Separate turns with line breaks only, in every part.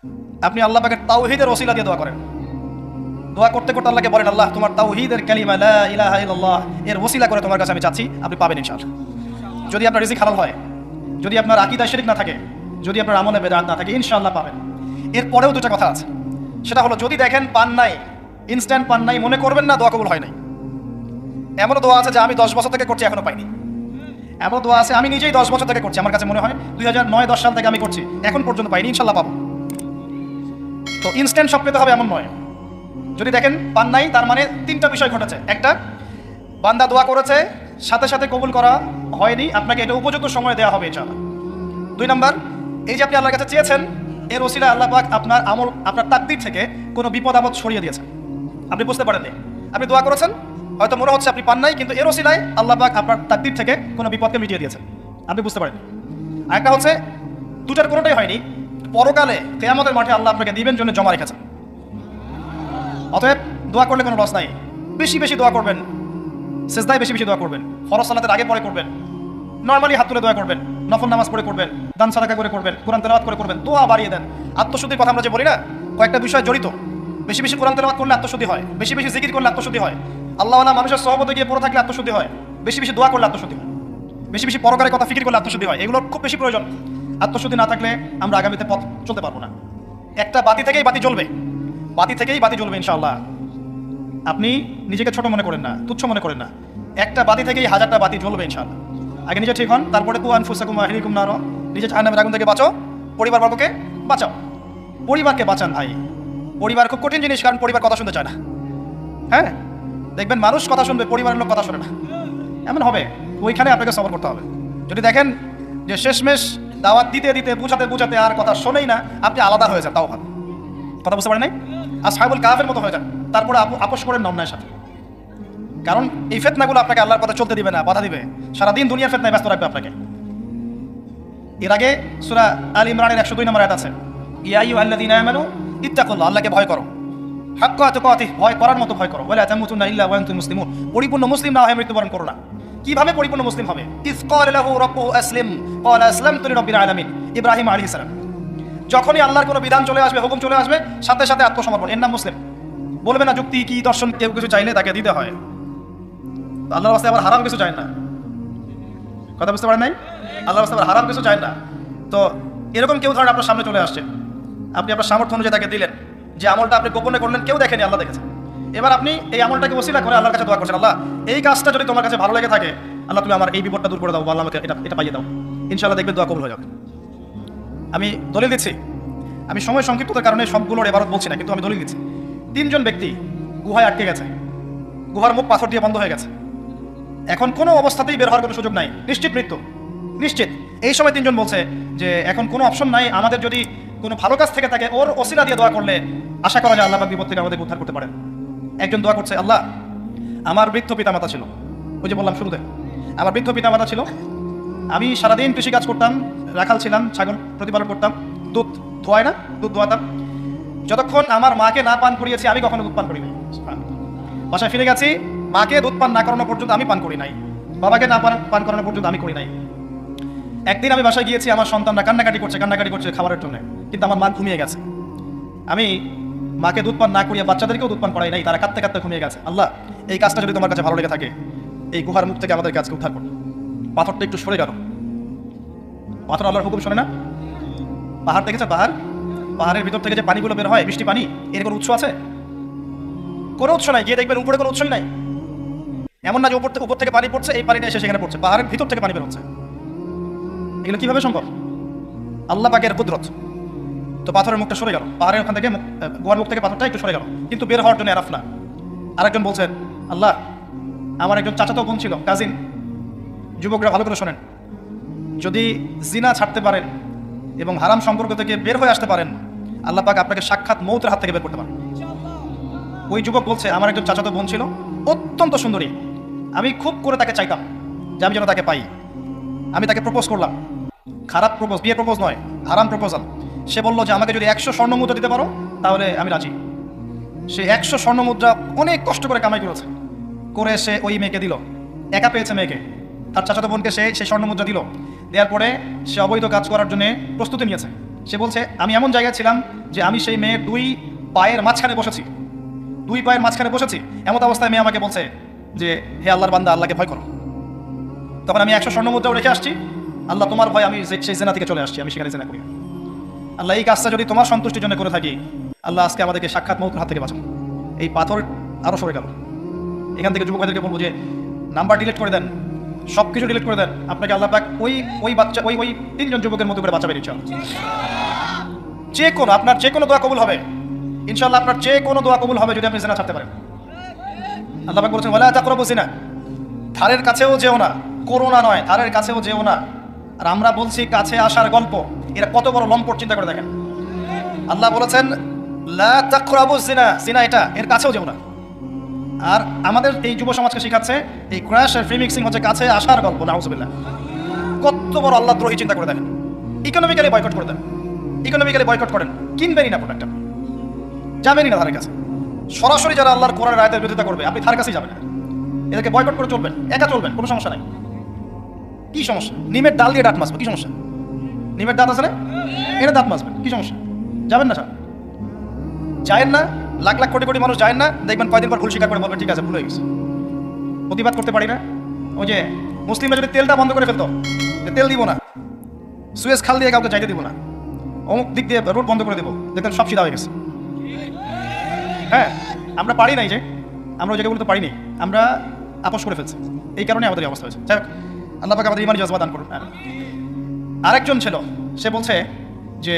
আপনি আল্লাহ পাকের তাওহীদের ওসিলা দিয়ে দোয়া করেন। দোয়া করতে করতে আল্লাহকে বলেন, আল্লাহ তোমার তাওহীদের কালিমা লা ইলাহা ইল্লাল্লাহ এর ওসিলা করে তোমার কাছে আমি চাচ্ছি, আপনি পাবেন ইনশাআল্লাহ। যদি আপনার রিজিক হালাল হয়, যদি আপনার আকীদা শিরক না থাকে, যদি আপনার আমলে বেদাত না থাকে, ইনশাআল্লাহ পাবেন। এরপরেও দুটো কথা আছে, সেটা হলো যদি দেখেন পান নাই, ইনস্ট্যান্ট পান নাই, মনে করবেন না দোয়া কবুল হয় নাই। এমনও দোয়া আছে যে আমি 10 বছর থেকে করছি এখনো পাইনি। এমন দোয়া আছে আমি নিজেই 10 বছর থেকে করছি, আমার কাছে মনে হয় 2009-10 সাল থেকে আমি করছি, এখন পর্যন্ত পাইনি, ইনশাআল্লাহ পাবো। তো ইনস্ট্যান্ট সব পেতে হবে এমন নয়। যদি দেখেন পান নাই, তার মানে তিনটা বিষয় ঘটেছে। একটা, বান্দা দোয়া করেছে, সাথে সাথে কবুল করা হয়নি, আপনাকে এটা উপযুক্ত সময় দেওয়া হবে ইনশাআল্লাহ। 2 নাম্বার, এই যে আপনি আল্লাহর কাছে চেয়েছেন, এর ওসিলায় আল্লাহ পাক আপনার আমল, আপনার তাকদীর থেকে কোনো বিপদ আপদ সরিয়ে দিয়েছেন, আপনি বুঝতে পারেননি। আপনি দোয়া করেছেন, হয়তো মনে হচ্ছে আপনি পান নাই, কিন্তু এর ওসিলায় আল্লাহ পাক আপনার তাকদীর থেকে কোনো বিপদকে মিটিয়ে দিয়েছেন, আপনি বুঝতে পারেননি। আরেকটা হচ্ছে, দুটার কোনোটাই হয়নি, পরকালে কিয়ামতের মাঠে আল্লাহ আপনাকে দিবেন জন্য জমা রেখেছেন। অতএব দোয়া করলে কোনো লস নাই। বেশি বেশি দোয়া করবেন, সেজদায় বেশি বেশি দোয়া করবেন, ফরজ সালাতের আগে পরে করবেন, নরমালি হাত তুলে দোয়া করবেন, নফল নামাজ পড়ে করবেন, দান সাদাকা করে করবেন, কোরআন তেলাওয়াত করে করবেন, দোয়া বাড়িয়ে দেন। আত্মশুদ্ধির কথা আমরা যে বলি না, কয়েকটা বিষয় জড়িত। বেশি বেশি কোরআন তেলাওয়াত করলে আত্মশুদ্ধি হয়, বেশি বেশি জিকির করলে আত্মশুদ্ধি হয়, আল্লাহওয়ালা মানুষের সহবতে গিয়ে পড়ে থাকলে আত্মশুদ্ধি হয়, বেশি বেশি দোয়া করলে আত্মশুদ্ধি হয়, বেশি বেশি পরকারের কথা ফিকির করলে আত্মশুদ্ধি হয়। এগুলোর খুব বেশি প্রয়োজন। আত্মশুদ্ধি না থাকলে আমরা আগামীতে পথ চলতে পারবো না। একটা বাতি থেকেই বাতি জ্বলবে, বাতি থেকেই বাতি জ্বলবে ইনশাআল্লাহ। আপনি নিজেকে ছোট মনে করেন না, তুচ্ছ মনে করেন না। একটা বাতি থেকেই 1000টা বাতি জ্বলবে ইনশাআল্লাহ। আগে নিজে ঠিক হন, তারপরে কু আনফুসাকুম ওয়া আহলিকুম নার, নিজে জাহান্নামের আগুন থেকে বাঁচো, পরিবারবর্গকে বাঁচাও। পরিবারকে বাঁচান ভাই। পরিবার খুব কঠিন জিনিস, কারণ পরিবার কথা শুনতে চায় না। হ্যাঁ, দেখবেন মানুষ কথা শুনবে, পরিবারের লোক কথা শোনে না, এমন হবে। ওইখানে আপনাকে সবর করতে হবে। যদি দেখেন যে শেষমেশ দাওয়াত দিতে দিতে বুঝাতে বুঝাতে আর কথা শোনেই না, আপনি আলাদা হয়ে যান, তাও ভালো। কথা বুঝতে পারেন নাই? আসহাবুল কাহফের মতো হয়ে যান, তারপরে আপোষ করেন অন্যায়ের সাথে। কারণ এই ফিতনাগুলো আপনাকে আল্লাহর পথে চলতে দিবে না, বাধা দিবে, সারাদিন দুনিয়ার ফিতনায় ব্যস্ত রাখবে আপনাকে। এর আগে সূরা আল ইমরানের 102 নম্বর আয়াত আছে, ইয়া আইয়ুহাল্লাযীনা আমানু ইত্তাকুল্লাহ, আল্লাহকে ভয় করো, হাক্কা তুকাতিহ, ভয় করার মতো ভয় করো, ওয়ালা তামুতুন্না ইল্লা ওয়া আনতুম মুসলিমুন, পরিপূর্ণ মুসলিম না হয়ে মৃত্যুবরণ করো না। কিভাবে পরিপূর্ণ মুসলিম হবে? ইয ক্বালা লাহু রাব্বুহু আসলিম ক্বালা আসলামতু লিরাব্বিল আলামিন, ইব্রাহিম আলাইহিস সালাম। যখনই আল্লাহর কোনো বিধান চলে আসবে, হুকুম চলে আসবে, সাথে সাথে আত্মসমর্পণ, এর নাম মুসলিম। বলবে না যুক্তি কি দর্শন, কেউ কিছু চাইলে তাকে দিতে হয়। আল্লাহর রাস্তায় আবার হারাম কিছু চায় না। কথা বুঝতে পারেন নাই? আল্লাহর রাস্তায় আবার হারাম কিছু চায় না। তো এরকম কেউ ধরেন আপনার সামনে চলে আসছে, আপনি আপনার সামর্থ্য অনুযায়ী তাকে দিলেন, যে আমলটা আপনি গোপনে করলেন, কেউ দেখেনি, আল্লাহ দেখেছে। এবার আপনি এই আমলটাকে ওসিলা করে আল্লাহর কাছে দোয়া করছেন, আল্লাহ এই কাজটা যদি তোমার কাছে ভালো লেগে থাকে, আল্লাহ তুমি আমার এই বিপদটা দূর করে দাও, আল্লাহ আমাকে এটা পাইয়ে দাও, ইনশাআল্লাহ দেখবেন দোয়া কবুল হয়ে যাবে। আমি দলিল দিচ্ছি, আমি সময় সংক্ষিপ্ততার কারণে সবগুলোর এবারত বলছি না, কিন্তু আমি দলিল দিচ্ছি। 3 জন ব্যক্তি গুহায় আটকে গেছে, গুহার মুখ পাথর দিয়ে বন্ধ হয়ে গেছে, এখন কোনো অবস্থাতেই বের হওয়ার কোনো সুযোগ নাই, নিশ্চিত মৃত্যু, নিশ্চিত। এই সময় 3 জন বলছে যে এখন কোনো অপশন নাই, আমাদের যদি কোনো ভালো কাজ থেকে থাকে, ওর ওসিলা দিয়ে দোয়া করলে আশা করা যায় আল্লাহ পাক বিপদ থেকে আমাদের উদ্ধার করতে পারেন। একজন দোয়া করছে, আল্লাহ আমার বৃদ্ধ পিতামাতা ছিল, ওই যে বললাম শুরুতে, আমার বৃদ্ধ পিতামাতা ছিল, আমি সারাদিন কৃষিকাজ করতাম, রাখাল ছিলাম, ছাগল প্রতিপালন করতাম, দুধ ধোয়ায় না, দুধ ধোয়াতাম। যতক্ষণ আমার মাকে না পান করিয়েছি, আমি কখনো দুধ পান করি নাই। বাসায় ফিরে গেছি, মাকে দুধ পান না করানো পর্যন্ত আমি পান করি নাই, বাবাকে না পান করানো পর্যন্ত আমি করি নাই। একদিন আমি বাসায় গিয়েছি, আমার সন্তানরা কান্নাকাটি করছে খাবারের জন্য, কিন্তু আমার মা ঘুমিয়ে গেছে। আমি মাকে দুধ পান না করিয়ে বাচ্চাদেরকেও দুধ পান করাই নাই, তারা কাঁদতে কাঁদতে ঘুমিয়ে গেছে। আল্লাহ এই কাজটা যদি তোমার কাছে ভালো লেগে থাকে, এই গুহার মুখ থেকে আমাদের কাজকে উদ্ধার করো। পাথরটা একটু সরে গেল, পাথর আল্লাহর হুকুম শোনে না। পাহাড় দেখেছে, পাহাড়ের ভিতর থেকে যে পানিগুলো বের হয়, বৃষ্টি পানি, এর কোনো উৎস আছে? কোনো উৎস নাই। গিয়ে দেখবেন উপরে কোনো উৎসই নাই। এমন না যে উপর থেকে পানি পড়ছে, এই পানিটা এসে সেখানে পড়ছে, পাহাড়ের ভিতর থেকে পানি বের হচ্ছে। এগুলো কিভাবে সম্ভব? আল্লাহ পাকের কুদরত। তো পাথরের মুখটা সরে গেল, পাহাড়ের ওখান থেকে গোয়ার মুখ থেকে পাথরটা একটু সরে গেল, কিন্তু বের হওয়ার জন্য এরাফ না। আরেকজন বলছেন, আল্লাহ আমার একজন চাচাতো বোন ছিল, কাজিন। যুবকরা ভালো করে শোনেন, যদি জিনা ছাড়তে পারেন এবং হারাম সম্পর্ক থেকে বের হয়ে আসতে পারেন, আল্লাহ পাক আপনাকে সাক্ষাৎ মৌতের হাত থেকে বের করতে পারেন। ওই যুবক বলছে, আমার একজন চাচাতো বোন ছিল, অত্যন্ত সুন্দরী, আমি খুব করে তাকে চাইতাম যে আমি যেন তাকে পাই। আমি তাকে প্রপোজ করলাম, খারাপ প্রপোজ, বিয়ে প্রপোজ নয়, হারাম প্রপোজাল। সে বলল যে আমাকে যদি 100 স্বর্ণ মুদ্রা দিতে পারো তাহলে আমি রাজি। সে 100 স্বর্ণ মুদ্রা অনেক কষ্ট করে কামাই করেছে, করে সে ওই মেয়েকে দিল। একা পেয়েছে মেয়েকে, তার চাচাতো বোনকে সে স্বর্ণ মুদ্রা দিল। দেওয়ার পরে সে অবৈধ কাজ করার জন্য প্রস্তুতি নিয়েছে। সে বলছে আমি এমন জায়গায় ছিলাম যে আমি সেই মেয়ের দুই পায়ের মাঝখানে বসেছি, দুই পায়ের মাঝখানে বসেছি। এমন অবস্থায় মেয়ে আমাকে বলছে যে হে আল্লাহর বান্দা, আল্লাহকে ভয় করো। তখন আমি 100 স্বর্ণ মুদ্রাও রেখে আসছি, আল্লাহ তোমার ভয় আমি সেই জেনা থেকে চলে আসছি, আমি সেখানে জেনা করি। আল্লাহ এই কাজটা যদি তোমার সন্তুষ্টির জন্য করে থাকি, আল্লাহ আজকে আমাদেরকে সাক্ষাৎ মৌতের হাত থেকে বাঁচাও। এই পাথর আরও সরে গেল। এখান থেকে যুবকদেরকে বলবো যে নাম্বার ডিলিট করে দেন, সব কিছু ডিলিট করে দেন, আপনাকে আল্লাহ পাক ওই বাচ্চা ওই 3জন যুবকের মতো করে বাঁচাবেন ইনশাআল্লাহ। যে কোনো আপনার যে কোনো দোয়া কবুল হবে ইনশাআল্লাহ, আপনার যে কোনো দোয়া কবুল হবে যদি আপনি জিনা ছাড়তে পারেন। আল্লাহ পাক বলেছেন ওয়ালা তাকরাবু জিনা, ধারের কাছেও যেও না, করোনা নয়, ধারের কাছেও যেও না। আর আমরা বলছি কাছে আসার গল্প, এরা কত বড় লম্পট, চিন্তা করে দেখেন। আল্লাহ বলেছেন লা তাকরাবু জিনা, জিনা এটা, এর কাছেও যেও না। আর আমাদের এই যুব সমাজকে শেখাচ্ছে এই ক্র্যাশ আর ফ্রি মিক্সিং হচ্ছে কাছে আসার গল্প। নাউজুবিল্লাহ, কত বড় আল্লাহ দ্রোহী, চিন্তা করে দেখেন। ইকোনমিক্যালি বয়কট করে দেন, ইকোনমিক্যালি বয়কট করেন, কিনবেনই না প্রোডাক্ট, যাবেনই না ধারের কাছে। সরাসরি যারা আল্লাহর কোরআনের আয়াতের বিরোধিতা করবে আপনি ধারের কাছেই যাবেন না, এদেরকে বয়কট করে চলবেন, একা চলবেন, কোনো সমস্যা নাই। কি সমস্যা? নিমের ডাল দিয়ে দাঁত মাজবে, কি সমস্যা? নিমের দাঁত আছে না, এটা দাঁত মাজবেন, কি সমস্যা? যাবেন না স্যার, যায়েন না। লাখ লাখ কোটি কোটি মানুষ যায় না, দেখবেন কয়দিন পর ভুল স্বীকার করে বলবেন ঠিক আছে ভুল হয়ে গেছে, প্রতিবাদ করতে পারি না। ওই যে মুসলিমরা যদি তেলটা বন্ধ করে ফেলতো, যে তেল দিব না, সুয়েজ খাল দিয়ে কাউকে যাইতে দিব না, অমুক দিক দিয়ে রোড বন্ধ করে দেবো, দেখবেন সব সিধা হয়ে গেছে। হ্যাঁ, আমরা পারি নাই, যে আমরা ওই জায়গাগুলো তো পারিনি, আমরা আপোষ করে ফেলছি, এই কারণে আমাদের এই অবস্থা হয়েছে। যাই হোক, আল্লাহ পাক আমাদের ইমানি জজবা দান করুন। আরেকজন ছিল, সে বলছে যে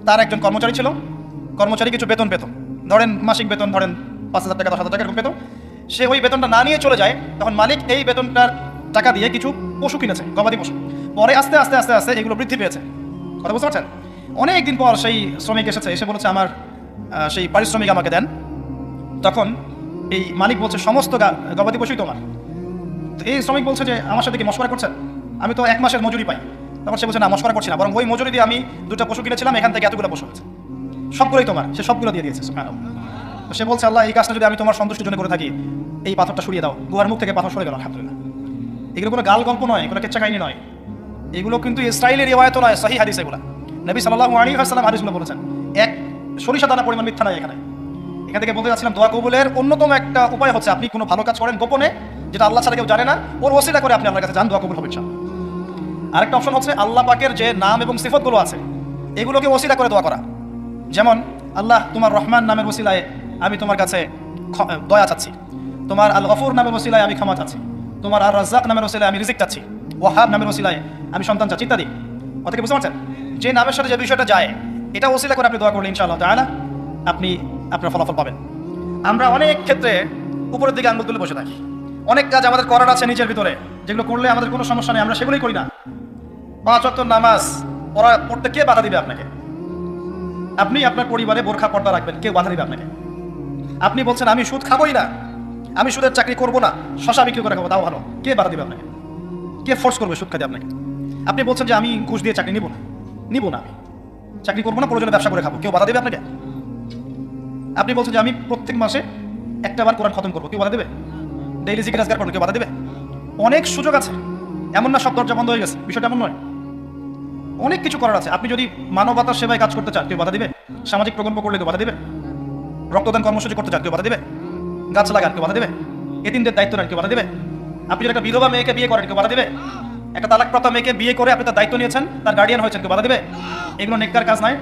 তার একজন কর্মচারী ছিল, কর্মচারী কিছু বেতন পেত, ধরেন মাসিক বেতন ধরেন 5,000 টাকা 10,000 টাকা এরকম পেত। সে ওই বেতনটা না নিয়ে চলে যায়, তখন মালিক এই বেতনটার টাকা দিয়ে কিছু পশু কিনেছে, গবাদি পশু। পরে আস্তে আস্তে আস্তে আস্তে এগুলো বৃদ্ধি পেয়েছে, কথা বুঝতে পারছেন? অনেক দিন পর সেই শ্রমিক এসেছে, এসে বলেছে আমার সেই পারিশ্রমিক আমাকে দেন। তখন এই মালিক বলছে সমস্ত গবাদি পশুই তোমার। তো এই শ্রমিক বলছে যে আমার সাথে কি মশকরা করছেন, আমি তো 1 মাসের মজুরি পাই। তখন সে বলছে না, মশকরা করছি না, বরং ওই মজুরি দিয়ে আমি 2টা পশু কিনেছিলাম, এখান থেকে এতগুলো পশু হয়েছে, সবগুলোই তোমার। সে সবগুলো দিয়ে দিয়েছে। তো সে বলছে আল্লাহ এই কাজটা যদি আমি তোমার সন্তুষ্টির জন্য করে থাকি, এই পাথরটা সরিয়ে দাও। গুহার মুখ থেকে পাথর সরে গেল, আলহামদুলিল্লাহ। এগুলো কোনো গাল গল্প নয়, কোনো কেচ্চা কাহিনী নয়, এগুলো কিন্তু ইসরায়েলের রিওয়ায়াত নয়, সহিহ হাদিস এগুলো। নবী সাল্লাল্লাহু আলাইহি ওয়াসাল্লাম হাদিসগুলো বলেছেন। এক সরিষা দানা পরিমাণ মিথ্যা নাই এখানে। এখান থেকে বলতে যাচ্ছিলাম দোয়া কবুলের অন্যতম একটা উপায় হচ্ছে আপনি কোনো ভালো কাজ করেন গোপনে, যেটা আল্লাহ ছাড়া কেউ জানে না, ওর ওসিলা করে আপনি আল্লাহর কাছে যান, দোয়া কবুল হবে ইনশাআল্লাহ। আরেকটা অপশন হচ্ছে আল্লাহ পাকের যে নাম এবং সিফতগুলো আছে এগুলোকে ওসিলা করে দোয়া করা। যেমন আল্লাহ তোমার রহমান নামের ওসিলায় আমি তোমার কাছে দয়া চাচ্ছি, তোমার আল গফুর নামের ওসিলায় আমি ক্ষমা চাচ্ছি, তোমার আর রাজ্জাক নামের ওসিলায় আমি রিজিক চাচ্ছি, ওয়াহাব নামের ওসিলায় আমি সন্তান চাচ্ছি, ইত্যাদি। অতএব বুঝতে পারছেন, যে নামের সাথে যে বিষয়টা যায় এটা ওসিলা করে আপনি দোয়া করলে ইনশাআল্লাহ তাআলা আপনি আপনার ফলাফল পাবেন। আমরা অনেক ক্ষেত্রে উপরের দিকে আঙুল তুলে বসে থাকি, অনেক কাজ আমাদের করার আছে নিজের ভিতরে, যেগুলো করলে আমাদের কোনো সমস্যা নেই, আমরা সেগুলোই করি না। 5 ওয়াক্ত নামাজ পড়তে কে বাধা দিবে আপনাকে? আপনি আপনার পরিবারে বোরখা পর্দা রাখবেন, কেউ বাধা দিবে আপনাকে? আপনি বলছেন আমি সুদ খাবোই না, আমি সুদের চাকরি করব না, শশা বিক্রি করে খাবো, তাও ভালো, কে বাধা দিবে আপনাকে? কে ফোর্স করবে সুদ খাতে আপনাকে? আপনি বলছেন যে আমি ঘুষ দিয়ে চাকরি নিব না, আমি চাকরি করবো না, প্রয়োজনে ব্যবসা করে খাবো, কেউ বাধা দেবে আপনাকে? আপনি বলছেন যে আমি প্রত্যেক মাসে একটা বার কোরআন খতম করবো, কেউ বাধা দেবে? ডেইলি জিকির আজকার করবো, কেউ বাধা দেবে? অনেক সুযোগ আছে, এমন না সব দরজা বন্ধ হয়ে গেছে, বিষয়টা এমন নয়, অনেক কিছু করার আছে। আপনি যদি মানবতার সেবায় কাজ করতে চান, কেউ বাধা দিবে? সামাজিক প্রকল্প করলে কেউ বাধা দিবে? রক্তদান কর্মসূচি করতে চান, কেউ বাধা দিবে? গাছ লাগান, কেউ বাধা দিবে? এতিমদের দায়িত্ব নেন, কেউ বাধা দিবে? আপনি যদি একটা বিধবা মেয়েকে বিয়ে করেন, কেউ বাধা দিবে? একটা তালাকপ্রাপ্ত মেয়েকে বিয়ে করে আপনি তার দায়িত্ব নিয়েছেন, তার গার্ডিয়ান হয়েছেন, কেউ বাধা দিবে? এগুলো নেককার কাজ নয়।